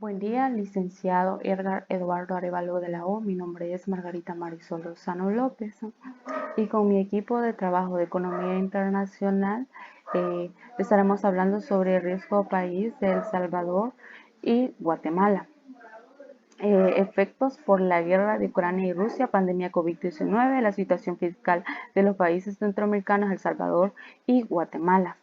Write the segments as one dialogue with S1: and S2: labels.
S1: Buen día, licenciado Edgar Eduardo Arevalo de la O. Mi nombre es Margarita Marisol Lozano López y con mi equipo de trabajo de Economía Internacional estaremos hablando sobre el riesgo país de El Salvador y Guatemala. Efectos por la guerra de Ucrania y Rusia, pandemia COVID-19, la situación fiscal de los países centroamericanos, El Salvador y Guatemala.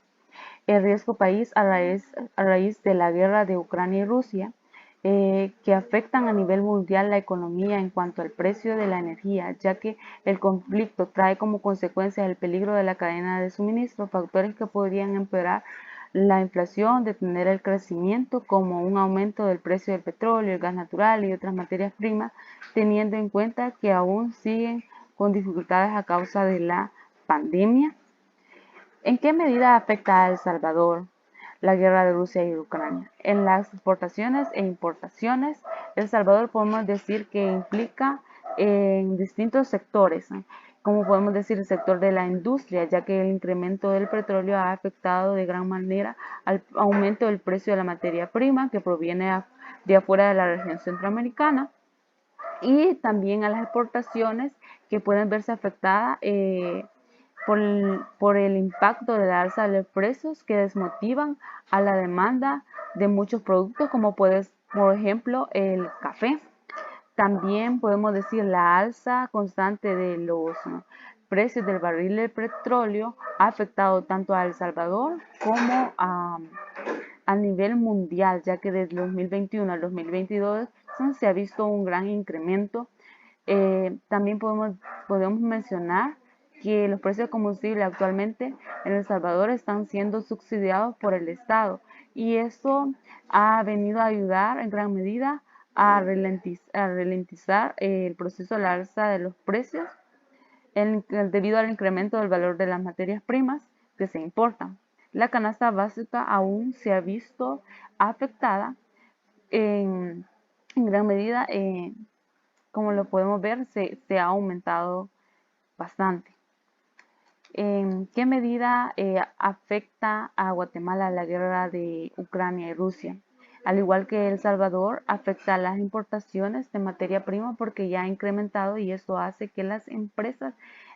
S1: El riesgo país a raíz de la guerra de Ucrania y Rusia, que afectan a nivel mundial la economía en cuanto al precio de la energía, ya que el conflicto trae como consecuencia el peligro de la cadena de suministro, factores que podrían empeorar la inflación, detener el crecimiento, como un aumento del precio del petróleo, el gas natural y otras materias primas, teniendo en cuenta que aún siguen con dificultades a causa de la pandemia. ¿En qué medida afecta a El Salvador la guerra de Rusia y Ucrania? En las exportaciones e importaciones, El Salvador podemos decir que implica en distintos sectores, ¿no? Como podemos decir el sector de la industria, ya que el incremento del petróleo ha afectado de gran manera al aumento del precio de la materia prima que proviene de afuera de la región centroamericana, y también a las exportaciones que pueden verse afectadas por el impacto de la alza de los precios que desmotivan a la demanda de muchos productos, como puede, por ejemplo, el café. También podemos decir la alza constante de los precios del barril de petróleo ha afectado tanto a El Salvador como a nivel mundial, ya que desde 2021 al 2022 se ha visto un gran incremento. También podemos mencionar que los precios de combustible actualmente en El Salvador están siendo subsidiados por el Estado, y eso ha venido a ayudar en gran medida a ralentizar el proceso de la alza de los precios debido al incremento del valor de las materias primas que se importan. La canasta básica aún se ha visto afectada en gran medida. Como lo podemos ver, se ha aumentado bastante. ¿En qué medida afecta a Guatemala la guerra de Ucrania y Rusia? Al igual que El Salvador, afecta a las importaciones de materia prima porque ya ha incrementado, y eso hace que las empresas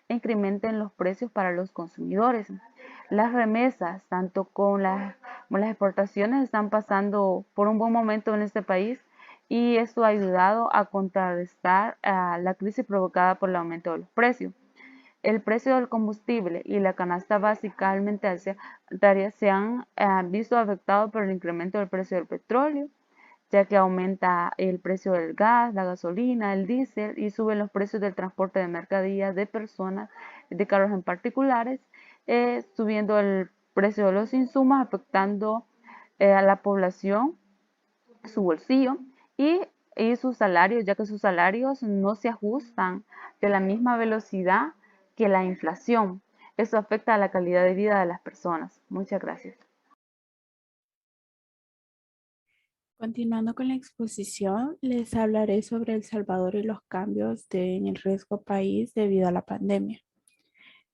S1: incrementen los precios para los consumidores. Las remesas, tanto como las exportaciones, están pasando por un buen momento en este país, y esto ha ayudado a contrarrestar la crisis provocada por el aumento de los precios. El precio del combustible y la canasta básica alimentaria se han visto afectados por el incremento del precio del petróleo, ya que aumenta el precio del gas, la gasolina, el diésel, y suben los precios del transporte de mercaderías, de personas, de carros en particulares, subiendo el precio de los insumos, afectando a la población, su bolsillo y, sus salarios, ya que sus salarios no se ajustan de la misma velocidad que la inflación. Eso afecta a la calidad de vida de las personas. Muchas gracias.
S2: Continuando con la exposición, les hablaré sobre El Salvador y los cambios en el riesgo país debido a la pandemia.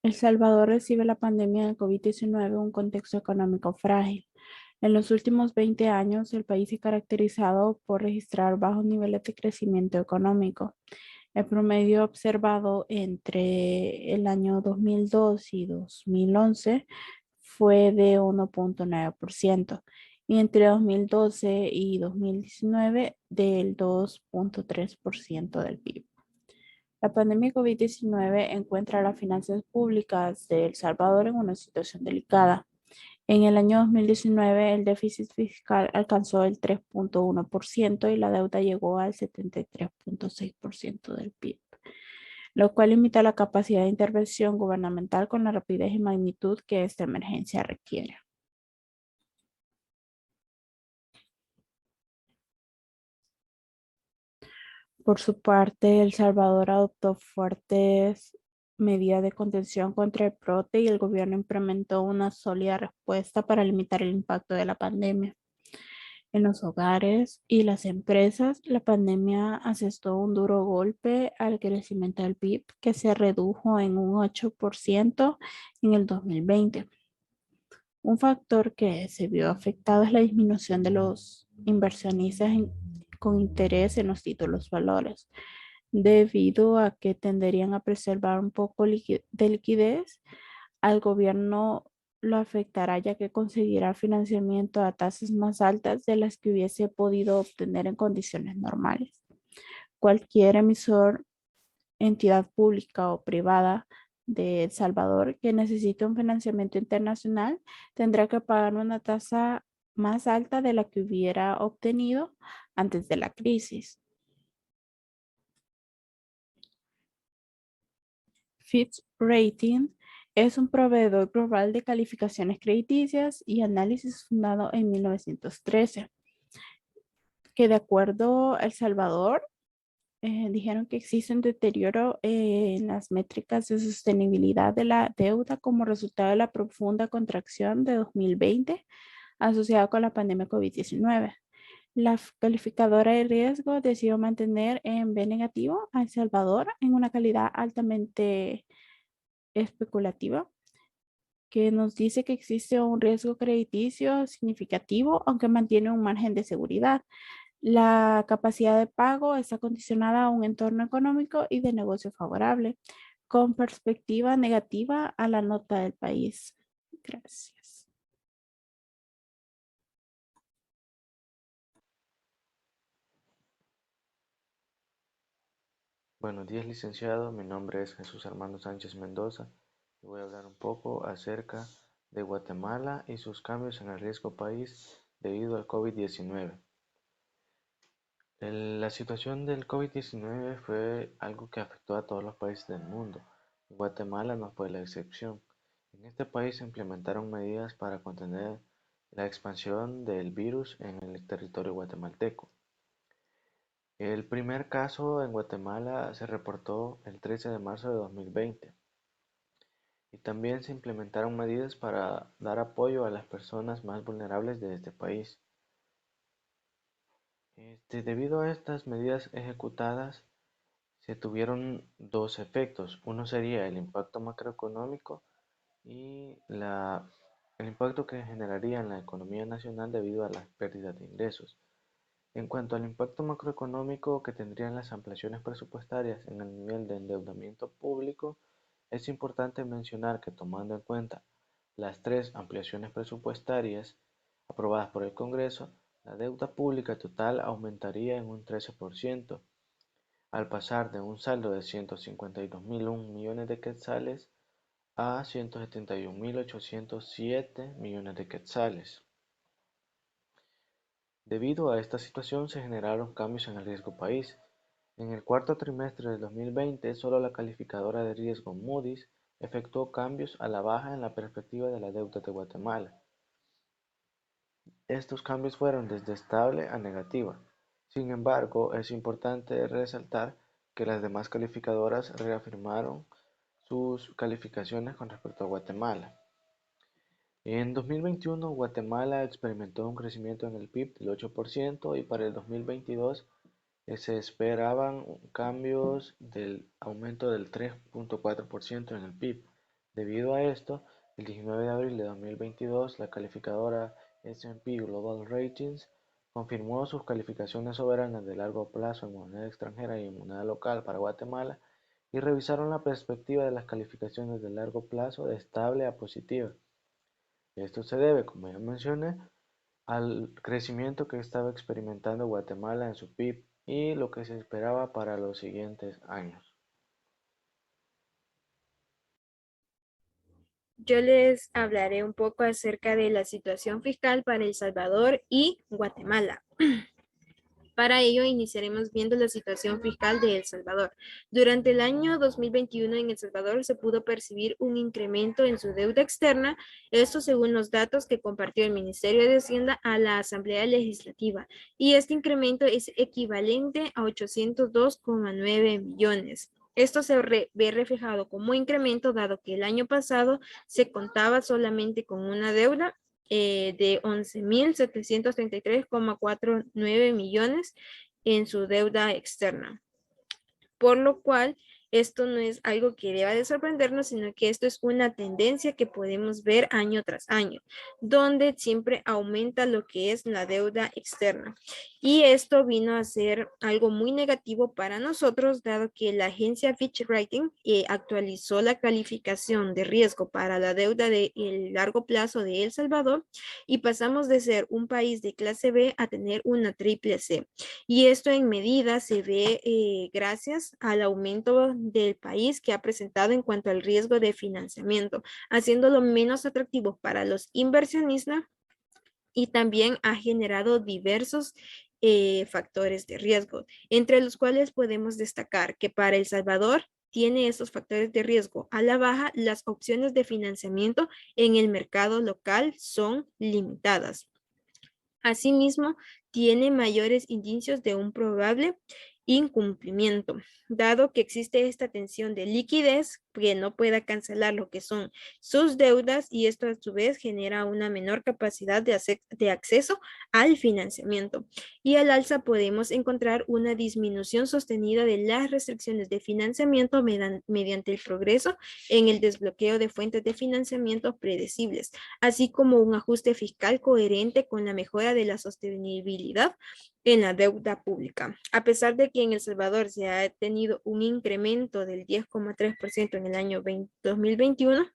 S2: El Salvador recibe la pandemia del COVID-19 en un contexto económico frágil. En los últimos 20 años, el país se ha caracterizado por registrar bajos niveles de crecimiento económico. El promedio observado entre el año 2002 y 2011 fue de 1,9%, y entre 2012 y 2019 del 2,3% del PIB. La pandemia COVID-19 encuentra a las finanzas públicas de El Salvador en una situación delicada. En el año 2019, el déficit fiscal alcanzó el 3,1% y la deuda llegó al 73,6% del PIB, lo cual limita la capacidad de intervención gubernamental con la rapidez y magnitud que esta emergencia requiere. Por su parte, El Salvador adoptó fuertes medidas de contención contra el brote, y el gobierno implementó una sólida respuesta para limitar el impacto de la pandemia. En los hogares y las empresas, la pandemia asestó un duro golpe al crecimiento del PIB, que se redujo en un 8% en el 2020. Un factor que se vio afectado es la disminución de los inversionistas con interés en los títulos valores, debido a que tenderían a preservar un poco de liquidez. Al gobierno lo afectará ya que conseguirá financiamiento a tasas más altas de las que hubiese podido obtener en condiciones normales. Cualquier emisor, entidad pública o privada de El Salvador que necesite un financiamiento internacional tendrá que pagar una tasa más alta de la que hubiera obtenido antes de la crisis. Fitch Ratings es un proveedor global de calificaciones crediticias y análisis fundado en 1913, que de acuerdo a El Salvador, dijeron que existe un deterioro en las métricas de sostenibilidad de la deuda como resultado de la profunda contracción de 2020 asociada con la pandemia COVID-19. La calificadora de riesgo decidió mantener en B negativo a El Salvador en una calidad altamente especulativa, que nos dice que existe un riesgo crediticio significativo, aunque mantiene un margen de seguridad. La capacidad de pago está condicionada a un entorno económico y de negocio favorable, con perspectiva negativa a la nota del país. Gracias.
S3: Buenos días, licenciado. Mi nombre es Jesús Armando Sánchez Mendoza y voy a hablar un poco acerca de Guatemala y sus cambios en el riesgo país debido al COVID-19. La situación del COVID-19 fue algo que afectó a todos los países del mundo y Guatemala no fue la excepción. En este país se implementaron medidas para contener la expansión del virus en el territorio guatemalteco. El primer caso en Guatemala se reportó el 13 de marzo de 2020 y también se implementaron medidas para dar apoyo a las personas más vulnerables de este país. Debido a estas medidas ejecutadas, se tuvieron dos efectos. Uno sería el impacto macroeconómico y el impacto que generaría en la economía nacional debido a las pérdidas de ingresos. En cuanto al impacto macroeconómico que tendrían las ampliaciones presupuestarias en el nivel de endeudamiento público, es importante mencionar que tomando en cuenta las tres ampliaciones presupuestarias aprobadas por el Congreso, la deuda pública total aumentaría en un 13%, al pasar de un saldo de 152.001 millones de quetzales a 171.807 millones de quetzales. Debido a esta situación se generaron cambios en el riesgo país. En el cuarto trimestre del 2020, solo la calificadora de riesgo Moody's efectuó cambios a la baja en la perspectiva de la deuda de Guatemala. Estos cambios fueron desde estable a negativa. Sin embargo, es importante resaltar que las demás calificadoras reafirmaron sus calificaciones con respecto a Guatemala. En 2021, Guatemala experimentó un crecimiento en el PIB del 8% y para el 2022 se esperaban cambios del aumento del 3.4% en el PIB. Debido a esto, el 19 de abril de 2022, la calificadora S&P Global Ratings confirmó sus calificaciones soberanas de largo plazo en moneda extranjera y en moneda local para Guatemala y revisaron la perspectiva de las calificaciones de largo plazo de estable a positiva. Esto se debe, como ya mencioné, al crecimiento que estaba experimentando Guatemala en su PIB y lo que se esperaba para los siguientes años.
S4: Yo les hablaré un poco acerca de la situación fiscal para El Salvador y Guatemala. Para ello, iniciaremos viendo la situación fiscal de El Salvador. Durante el año 2021 en El Salvador se pudo percibir un incremento en su deuda externa, esto según los datos que compartió el Ministerio de Hacienda a la Asamblea Legislativa, y este incremento es equivalente a 802,9 millones. Esto se ve reflejado como incremento dado que el año pasado se contaba solamente con una deuda de 11.733,49 millones en su deuda externa, por lo cual Esto no es algo que deba de sorprendernos, sino que esto es una tendencia que podemos ver año tras año, donde siempre aumenta lo que es la deuda externa. Y esto vino a ser algo muy negativo para nosotros, dado que la agencia Fitch Rating actualizó la calificación de riesgo para la deuda de largo plazo de El Salvador y pasamos de ser un país de clase B a tener una triple C. Y esto en medida se ve gracias al aumento del país que ha presentado en cuanto al riesgo de financiamiento, haciéndolo menos atractivo para los inversionistas y también ha generado diversos factores de riesgo, entre los cuales podemos destacar que para El Salvador tiene esos factores de riesgo a la baja, las opciones de financiamiento en el mercado local son limitadas. Asimismo, tiene mayores indicios de un probable incumplimiento, dado que existe esta tensión de liquidez que no pueda cancelar lo que son sus deudas y esto a su vez genera una menor capacidad de acceso al financiamiento. Y al alza podemos encontrar una disminución sostenida de las restricciones de financiamiento mediante el progreso en el desbloqueo de fuentes de financiamiento predecibles, así como un ajuste fiscal coherente con la mejora de la sostenibilidad en la deuda pública. A pesar de que en El Salvador se ha tenido un incremento del 10,3% en el año 2021,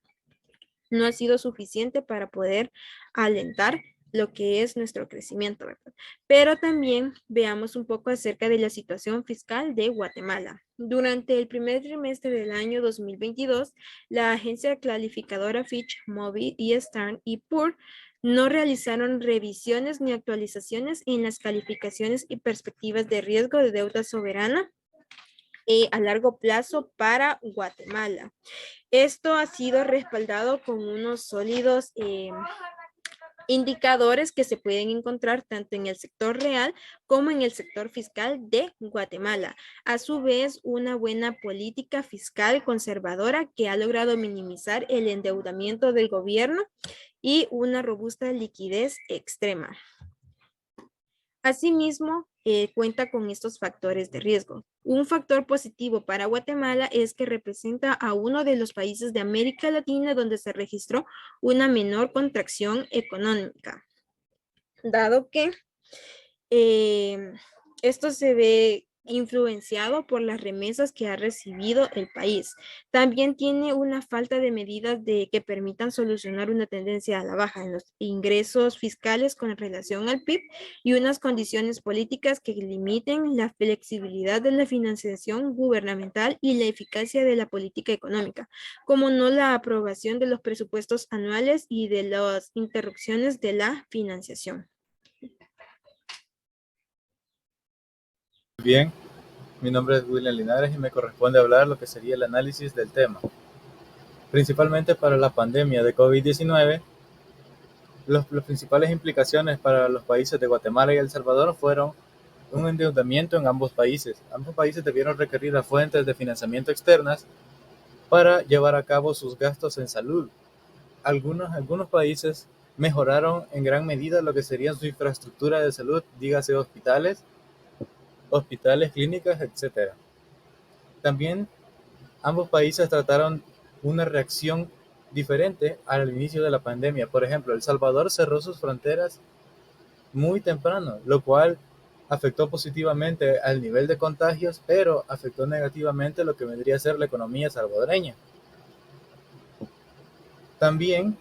S4: no ha sido suficiente para poder alentar lo que es nuestro crecimiento, ¿verdad? Pero también veamos un poco acerca de la situación fiscal de Guatemala. Durante el primer trimestre del año 2022, la agencia calificadora Fitch, Moody's y Standard & Poor's no realizaron revisiones ni actualizaciones en las calificaciones y perspectivas de riesgo de deuda soberana a largo plazo para Guatemala. Esto ha sido respaldado con unos sólidos indicadores que se pueden encontrar tanto en el sector real como en el sector fiscal de Guatemala. A su vez, una buena política fiscal conservadora que ha logrado minimizar el endeudamiento del gobierno y una robusta liquidez extrema. Asimismo, cuenta con estos factores de riesgo. Un factor positivo para Guatemala es que representa a uno de los países de América Latina donde se registró una menor contracción económica, dado que esto se ve influenciado por las remesas que ha recibido el país. También tiene una falta de medidas que permitan solucionar una tendencia a la baja en los ingresos fiscales con relación al PIB y unas condiciones políticas que limiten la flexibilidad de la financiación gubernamental y la eficacia de la política económica, como no la aprobación de los presupuestos anuales y de las interrupciones de la financiación.
S5: Bien, mi nombre es William Linares y me corresponde hablar lo que sería el análisis del tema. Principalmente para la pandemia de COVID-19, las principales implicaciones para los países de Guatemala y El Salvador fueron un endeudamiento en ambos países. Ambos países debieron recurrir a fuentes de financiamiento externas para llevar a cabo sus gastos en salud. Algunos países mejoraron en gran medida lo que sería su infraestructura de salud, dígase hospitales, clínicas, etc. También ambos países trataron una reacción diferente al inicio de la pandemia. Por ejemplo, El Salvador cerró sus fronteras muy temprano, lo cual afectó positivamente al nivel de contagios, pero afectó negativamente lo que vendría a ser la economía salvadoreña. También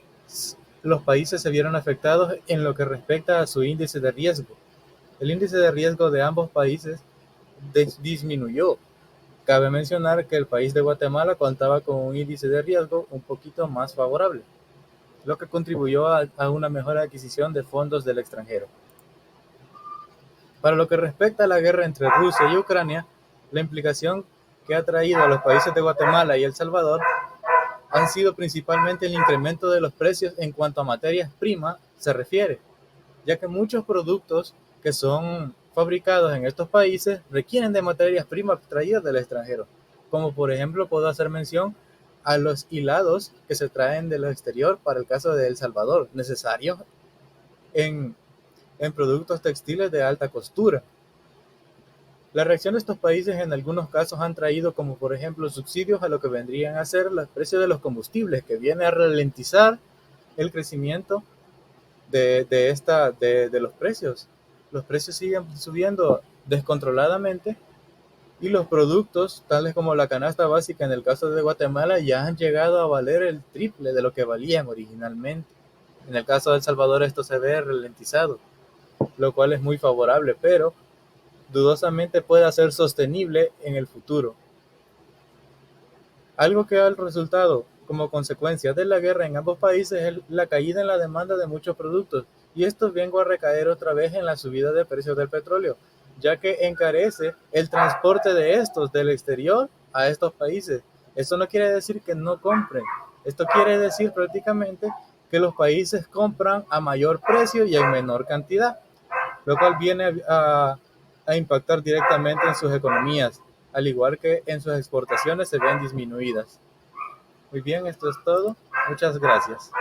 S5: los países se vieron afectados en lo que respecta a su índice de riesgo. El índice de riesgo de ambos países disminuyó. Cabe mencionar que el país de Guatemala contaba con un índice de riesgo un poquito más favorable, lo que contribuyó a una mejor adquisición de fondos del extranjero. Para lo que respecta a la guerra entre Rusia y Ucrania, la implicación que ha traído a los países de Guatemala y El Salvador han sido principalmente el incremento de los precios en cuanto a materias primas se refiere, ya que muchos productos que son fabricados en estos países requieren de materias primas traídas del extranjero, como por ejemplo puedo hacer mención a los hilados que se traen del exterior para el caso de El Salvador, necesarios en productos textiles de alta costura. La reacción de estos países en algunos casos han traído como por ejemplo subsidios a lo que vendrían a ser los precios de los combustibles, que viene a ralentizar el crecimiento de los precios. Los precios siguen subiendo descontroladamente y los productos, tales como la canasta básica en el caso de Guatemala, ya han llegado a valer el triple de lo que valían originalmente. En el caso de El Salvador esto se ve ralentizado, lo cual es muy favorable, pero dudosamente pueda ser sostenible en el futuro. Algo que ha resultado como consecuencia de la guerra en ambos países es la caída en la demanda de muchos productos, y esto vengo a recaer otra vez en la subida de precios del petróleo, ya que encarece el transporte de estos del exterior a estos países. Eso no quiere decir que no compren, esto quiere decir prácticamente que los países compran a mayor precio y en menor cantidad, lo cual viene a impactar directamente en sus economías, al igual que en sus exportaciones se ven disminuidas. Muy bien, esto es todo. Muchas gracias.